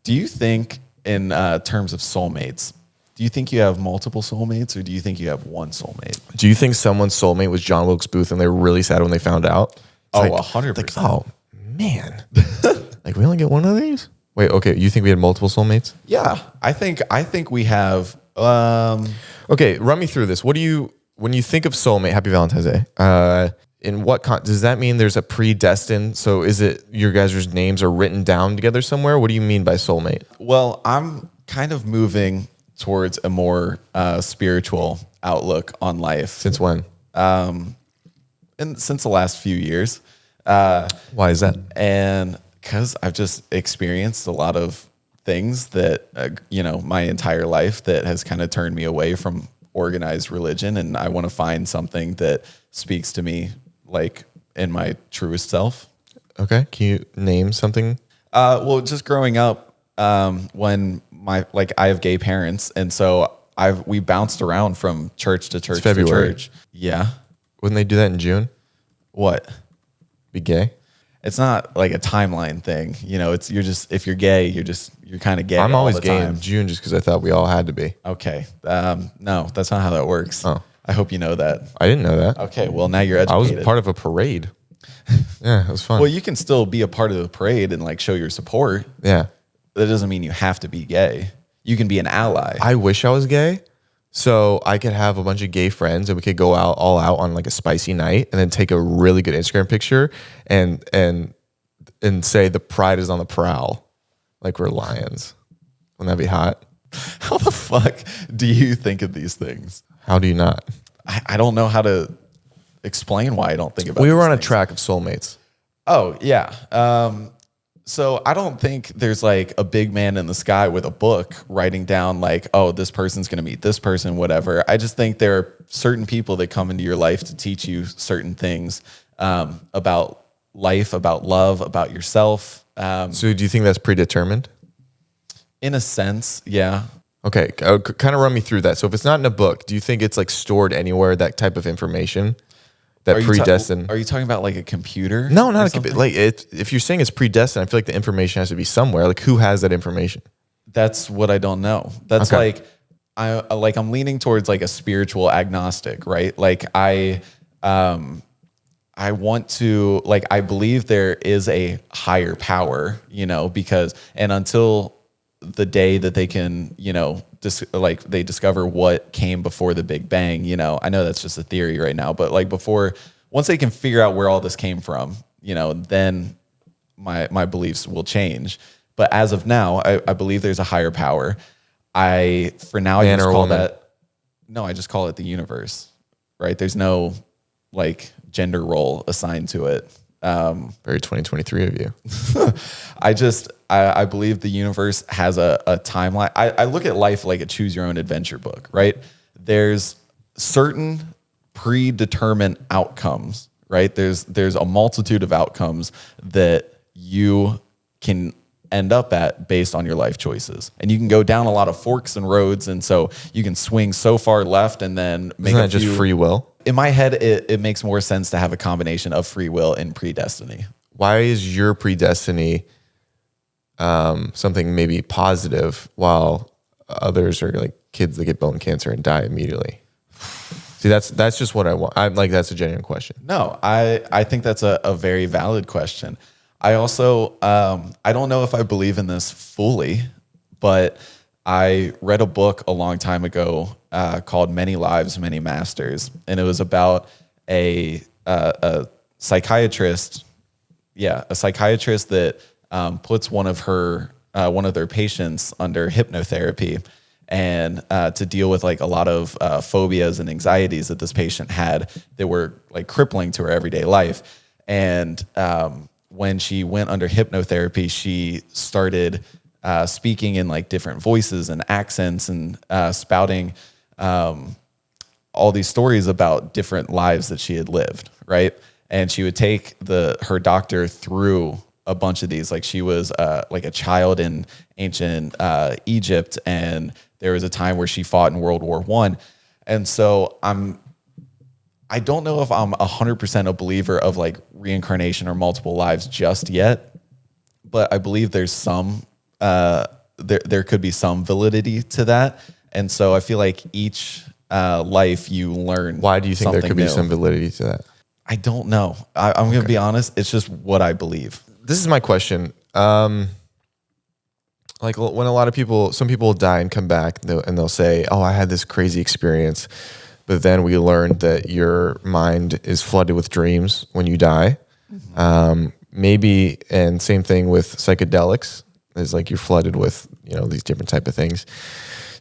Do you think in terms of soulmates, do you think you have multiple soulmates or do you think you have one soulmate? Do you think someone's soulmate was John Wilkes Booth and they were really sad when they found out? It's Oh, like, 100%. Like, oh, man. Like, we only get one of these? Wait, okay. You think we had multiple soulmates? Yeah, I think we have. Okay, run me through this. What do you, when you think of soulmate, happy Valentine's Day, in what, does that mean there's a predestined? So is it your guys' names are written down together somewhere? What do you mean by soulmate? Well, I'm kind of moving towards a more spiritual outlook on life. Since when? And since the last few years. Why is that? And because I've just experienced a lot of things that, my entire life that has kind of turned me away from organized religion. And I want to find something that speaks to me like in my truest self. Okay. Can you name something? Well, just growing up, when I have gay parents. And so we bounced around from church to church to church. Yeah. Wouldn't they do that in June? What? Be gay? It's not like a timeline thing. If you're gay, you're kind of gay. I'm always all the gay time. in June just because I thought we all had to be. Okay. No, that's not how that works. Oh. I hope you know that. I didn't know that. Okay. Well, now you're I educated. was part of a parade. Yeah, it was fun. Well, you can still be a part of the parade and like show your support. Yeah. That doesn't mean you have to be gay. You can be an ally. I wish I was gay so I could have a bunch of gay friends and we could go all out on like a spicy night and then take a really good Instagram picture and say the pride is on the prowl. Like we're lions. Wouldn't that be hot? How the fuck do you think of these things? How do you not? I don't know how to explain why I don't think about. We were these on a things. track of soulmates. Oh yeah. So I don't think there's like a big man in the sky with a book writing down like, oh, this person's going to meet this person, whatever. I just think there are certain people that come into your life to teach you certain things about life, about love, about yourself. So do you think that's predetermined? In a sense, yeah. Okay, kind of run me through that. So if it's not in a book, do you think it's like stored anywhere, that type of information? That predestined. Are you talking about like a computer? No, not a computer. Like if you're saying it's predestined, I feel like the information has to be somewhere. Like who has that information? That's what I don't know. That's Okay. I'm leaning towards like a spiritual agnostic, right? Like I want to, like, I believe there is a higher power, because, and until the day that they can, they discover what came before the Big Bang, I know that's just a theory right now, but like once they can figure out where all this came from, then my beliefs will change. But as of now, I believe there's a higher power. I just call that, no, I just call it the universe, right? There's no like gender role assigned to it. Very 2023 of you. I believe the universe has a timeline. I look at life like a choose your own adventure book, right? There's certain predetermined outcomes, right? There's a multitude of outcomes that you can end up at based on your life choices. And you can go down a lot of forks and roads. And so you can swing so far left and then make Isn't that just free will? In my head, it makes more sense to have a combination of free will and predestiny. Why is your predestiny something maybe positive while others are like kids that get bone cancer and die immediately? See, that's just what I want. I'm like, that's a genuine question. No, I think that's a very valid question. I also, I don't know if I believe in this fully, but I read a book a long time ago called Many Lives, Many Masters. And it was about a psychiatrist. Yeah, a psychiatrist that puts one of their patients under hypnotherapy and to deal with like a lot of phobias and anxieties that this patient had that were like crippling to her everyday life. And when she went under hypnotherapy, she started speaking in like different voices and accents and spouting all these stories about different lives that she had lived, right? And she would take her doctor through a bunch of these. Like she was like a child in ancient Egypt, and there was a time where she fought in World War I. And so I don't know if I'm 100% a believer of like reincarnation or multiple lives just yet, but I believe there's some there could be some validity to that. And so I feel like each life you learn. Why do you think there could be some validity to that? I don't know. I'm going to be honest. It's just what I believe. This is my question. Like when a lot of people, some people die and come back and they'll say, oh, I had this crazy experience. But then we learned that your mind is flooded with dreams when you die. Maybe, and same thing with psychedelics. It's like you're flooded with, these different type of things,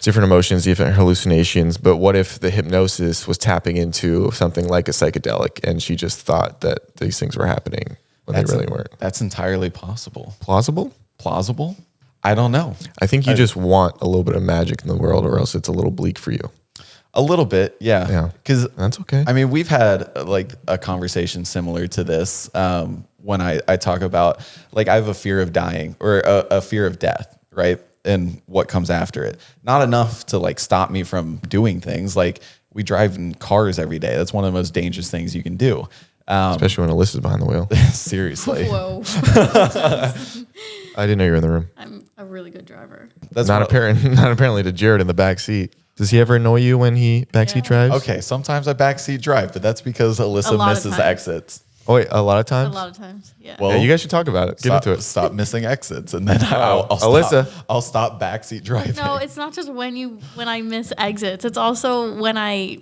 different emotions, different hallucinations. But what if the hypnosis was tapping into something like a psychedelic and she just thought that these things were happening when they really weren't? That's entirely possible. Plausible? Plausible? I don't know. I think you just want a little bit of magic in the world, or else it's a little bleak for you. A little bit, yeah. Yeah, because that's okay. I mean, we've had like a conversation similar to this when I talk about like I have a fear of dying or a fear of death, right? And what comes after it. Not enough to like stop me from doing things. Like we drive in cars every day. That's one of the most dangerous things you can do. Especially when Alyssa's behind the wheel. Seriously. Whoa. I didn't know you were in the room. I'm a really good driver. That's not apparently to Jared in the back seat. Does he ever annoy you when he backseat drives? Okay, sometimes I backseat drive, but that's because Alyssa misses exits. Oh wait, a lot of times? A lot of times, yeah. Well, you guys should talk about it. Get into it. Stop missing exits, and then I'll stop backseat driving. No, it's not just when I miss exits. It's also when I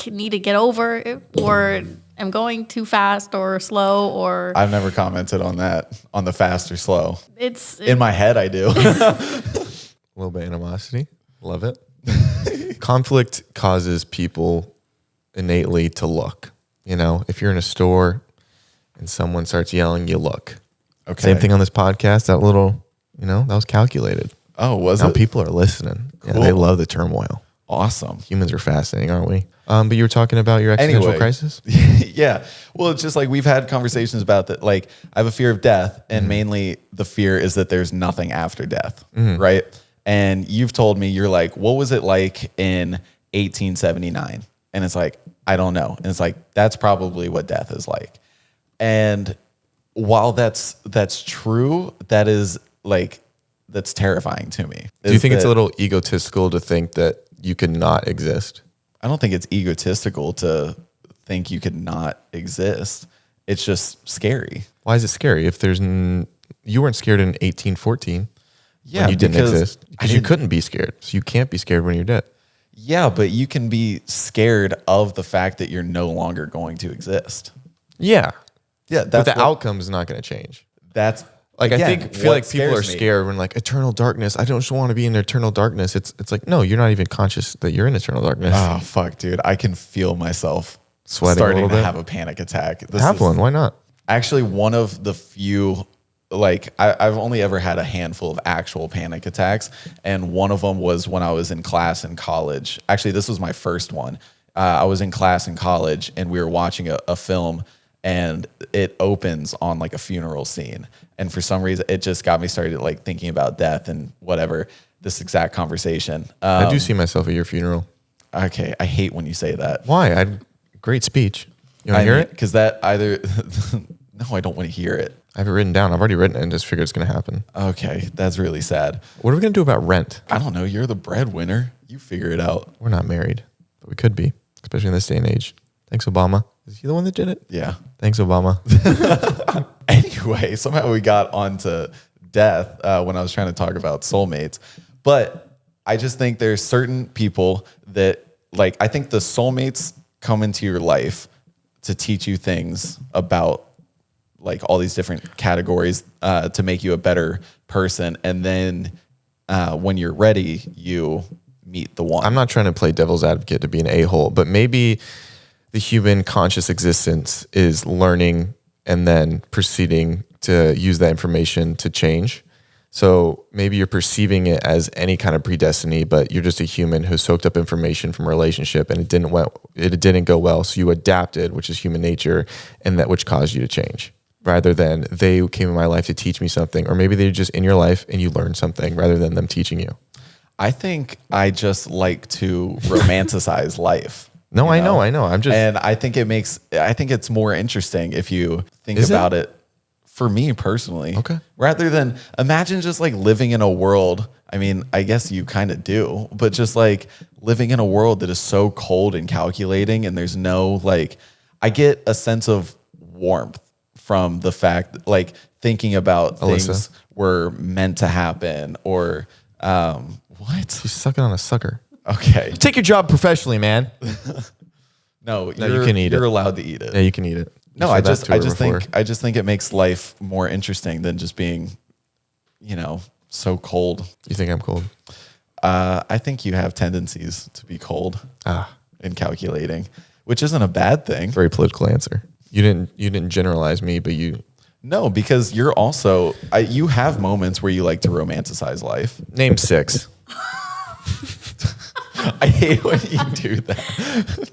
need to get over it, or am going too fast or slow, or I've never commented on that, on the fast or slow. It's in my head, I do. A little bit of animosity. Love it. Conflict causes people innately to look. If you're in a store and someone starts yelling, you look. Okay. Same thing on this podcast. That little, that was calculated. Oh, was now it? People are listening. Cool. Yeah, they love the turmoil. Awesome. Humans are fascinating, aren't we? But you were talking about your existential crisis? Yeah. Well, it's just like we've had conversations about that. Like I have a fear of death, and mainly the fear is that there's nothing after death, right? And you've told me, you're like, what was it like in 1879? And it's like, I don't know. And it's like, that's probably what death is like. And while that's true, that is like, that's terrifying to me. Do you think it's a little egotistical to think that you could not exist? I don't think it's egotistical to think you could not exist. It's just scary. Why is it scary? If you weren't scared in 1814 when you didn't exist, because you couldn't be scared. So you can't be scared when you're dead. Yeah, but you can be scared of the fact that you're no longer going to exist. Yeah. Yeah, but the outcome is not going to change. That's like, again, I feel like people are scared when like eternal darkness. I don't just want to be in eternal darkness. It's like, no, you're not even conscious that you're in eternal darkness. Oh, fuck, dude. I can feel myself sweating starting to have a panic attack. Have one. Why not? Actually, one of the few, like I've only ever had a handful of actual panic attacks. And one of them was when I was in class in college. Actually, this was my first one. I was in class in college and we were watching a film, and it opens on like a funeral scene. And for some reason, it just got me started like thinking about death and whatever, this exact conversation. I do see myself at your funeral. Okay. I hate when you say that. Why? I had great speech. You want to hear it? Because that either, no, I don't want to hear it. I have it written down. I've already written it and just figured it's going to happen. Okay. That's really sad. What are we going to do about rent? I don't know. You're the breadwinner. You figure it out. We're not married, but we could be, especially in this day and age. Thanks, Obama. Is he the one that did it? Yeah. Thanks, Obama. Anyway, somehow we got onto death when I was trying to talk about soulmates. But I just think there's certain people that, like, I think the soulmates come into your life to teach you things about, like, all these different categories to make you a better person. And then when you're ready, you meet the one. I'm not trying to play devil's advocate to be an a-hole, but maybe the human conscious existence is learning and then proceeding to use that information to change. So maybe you're perceiving it as any kind of predestiny, but you're just a human who soaked up information from a relationship and it didn't go well. So you adapted, which is human nature, and that which caused you to change. Rather than they came in my life to teach me something, or maybe they're just in your life and you learned something rather than them teaching you. I think I just like to romanticize life. No, I know. And I think it's more interesting if you think about it for me personally. Okay. Rather than imagine just like living in a world. I mean, I guess you kind of do, but just like living in a world that is so cold and calculating, and there's no like, I get a sense of warmth from the fact that, like, thinking about things were meant to happen, or what? She's sucking on a sucker. Okay. Take your job professionally, man. No, you can eat it. You're allowed to eat it. Yeah, you can eat it. No, I just think it makes life more interesting than just being, so cold. You think I'm cold? I think you have tendencies to be cold and calculating, which isn't a bad thing. Very political answer. You didn't generalize me, but you. No, because you're also you have moments where you like to romanticize life. Name 6. I hate when you do that.